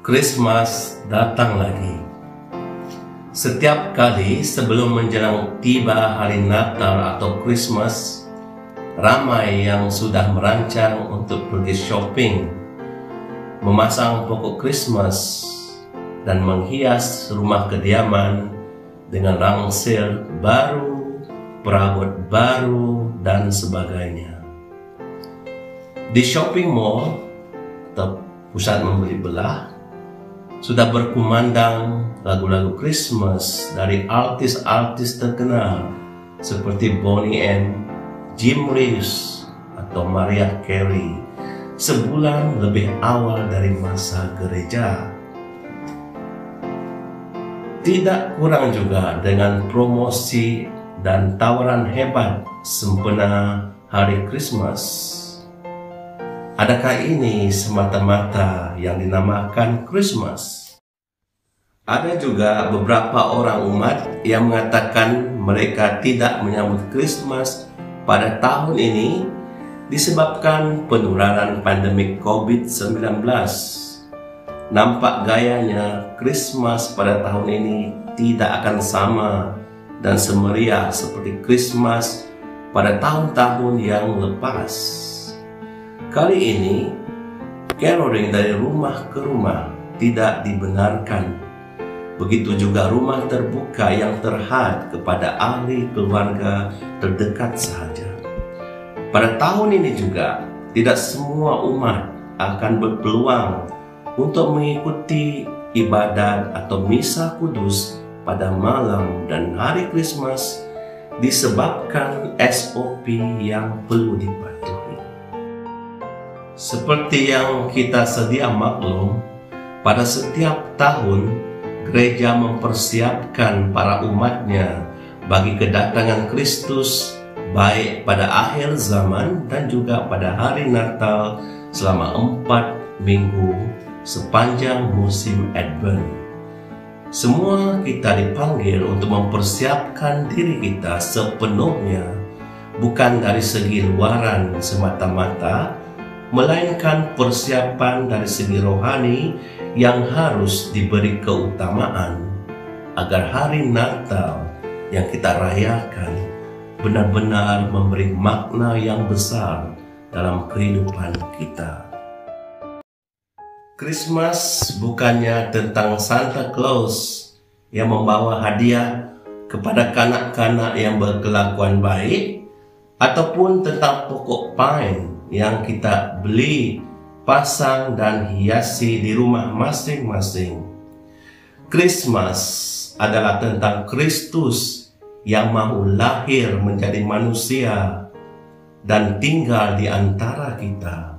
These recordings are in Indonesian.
Christmas datang lagi. Setiap kali sebelum menjelang tiba hari Natal atau Christmas, ramai yang sudah merancang untuk pergi shopping, memasang pokok Christmas, dan menghias rumah kediaman dengan rangsir baru, perabot baru, dan sebagainya. Di shopping mall atau pusat membeli belah, sudah berkumandang lagu-lagu Christmas dari artis-artis terkenal seperti Bonnie M, Jim Reeves, atau Mariah Carey sebulan lebih awal dari masa gereja. Tidak kurang juga dengan promosi dan tawaran hebat sempena hari Christmas. Adakah ini semata-mata yang dinamakan Christmas? Ada juga beberapa orang umat yang mengatakan mereka tidak menyambut Christmas pada tahun ini disebabkan penularan pandemik COVID-19. Nampak gayanya Christmas pada tahun ini tidak akan sama dan semeriah seperti Christmas pada tahun-tahun yang lepas. Kali ini, caroling dari rumah ke rumah tidak dibenarkan. Begitu juga rumah terbuka yang terhad kepada ahli keluarga terdekat sahaja. Pada tahun ini juga, tidak semua umat akan berpeluang untuk mengikuti ibadat atau misa kudus pada malam dan hari Christmas disebabkan SOP yang perlu dipatuhi. Seperti yang kita sedia maklum, pada setiap tahun gereja mempersiapkan para umatnya bagi kedatangan Kristus, baik pada akhir zaman dan juga pada hari Natal selama 4 minggu sepanjang musim Advent. Semua kita dipanggil untuk mempersiapkan diri kita sepenuhnya, bukan dari segi luaran semata-mata, melainkan persiapan dari segi rohani yang harus diberi keutamaan agar hari Natal yang kita rayakan benar-benar memberi makna yang besar dalam kehidupan kita. Christmas bukannya tentang Santa Claus yang membawa hadiah kepada kanak-kanak yang berkelakuan baik, ataupun tentang pokok pine yang kita beli, pasang, dan hiasi di rumah masing-masing. Christmas adalah tentang Kristus yang mau lahir menjadi manusia dan tinggal di antara kita,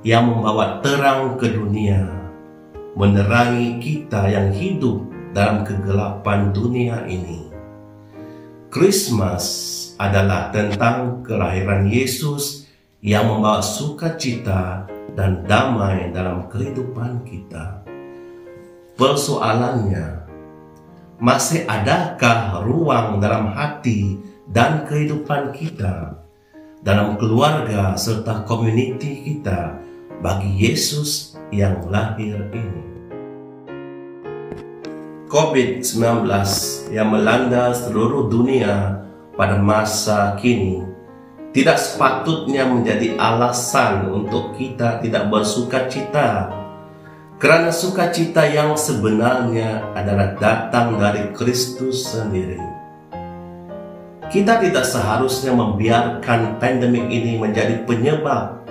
yang membawa terang ke dunia, menerangi kita yang hidup dalam kegelapan dunia ini. Christmas adalah tentang kelahiran Yesus yang membawa sukacita dan damai dalam kehidupan kita. Persoalannya, masih adakah ruang dalam hati dan kehidupan kita, dalam keluarga serta komuniti kita bagi Yesus yang lahir ini? COVID-19 yang melanda seluruh dunia pada masa kini tidak sepatutnya menjadi alasan untuk kita tidak bersukacita, karena sukacita yang sebenarnya adalah datang dari Kristus sendiri. Kita tidak seharusnya membiarkan pandemik ini menjadi penyebab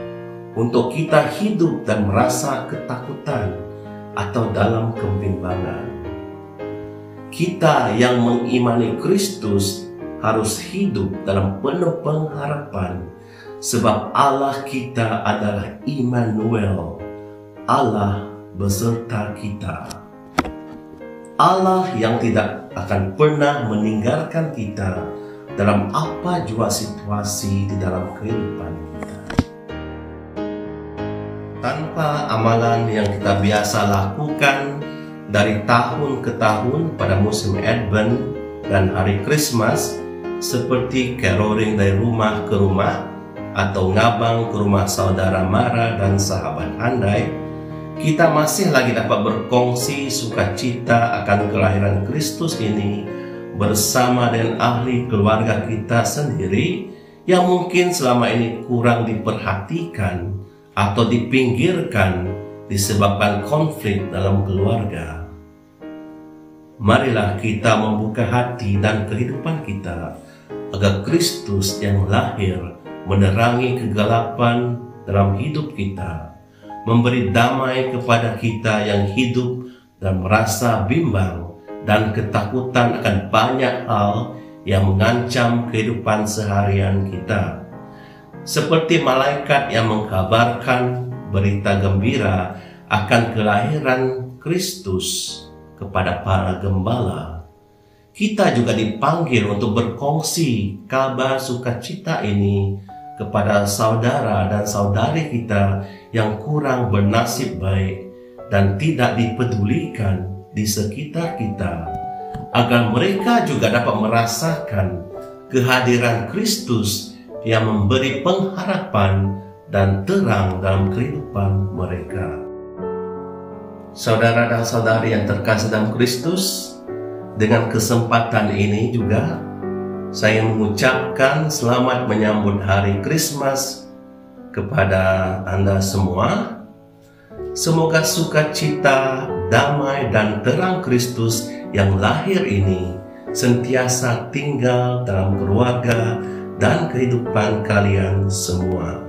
untuk kita hidup dan merasa ketakutan atau dalam kebimbangan. Kita yang mengimani Kristus harus hidup dalam penuh pengharapan, sebab Allah kita adalah Immanuel, Allah beserta kita. Allah yang tidak akan pernah meninggalkan kita dalam apa jua situasi di dalam kehidupan kita. Tanpa amalan yang kita biasa lakukan dari tahun ke tahun pada musim Advent dan hari Christmas, seperti caroling dari rumah ke rumah atau ngabang ke rumah saudara mara dan sahabat handai, kita masih lagi dapat berkongsi sukacita akan kelahiran Kristus ini bersama dengan ahli keluarga kita sendiri yang mungkin selama ini kurang diperhatikan atau dipinggirkan disebabkan konflik dalam keluarga. Marilah kita membuka hati dan kehidupan kita agar Kristus yang lahir menerangi kegelapan dalam hidup kita, memberi damai kepada kita yang hidup dan merasa bimbang dan ketakutan akan banyak hal yang mengancam kehidupan seharian kita. Seperti malaikat yang mengkabarkan berita gembira akan kelahiran Kristus kepada para gembala, kita juga dipanggil untuk berkongsi kabar sukacita ini kepada saudara dan saudari kita yang kurang bernasib baik dan tidak dipedulikan di sekitar kita, agar mereka juga dapat merasakan kehadiran Kristus yang memberi pengharapan dan terang dalam kehidupan mereka. Saudara dan saudari yang terkasih dalam Kristus, dengan kesempatan ini juga saya mengucapkan selamat menyambut hari Krismas kepada Anda semua. Semoga sukacita, damai, dan terang Kristus yang lahir ini sentiasa tinggal dalam keluarga dan kehidupan kalian semua.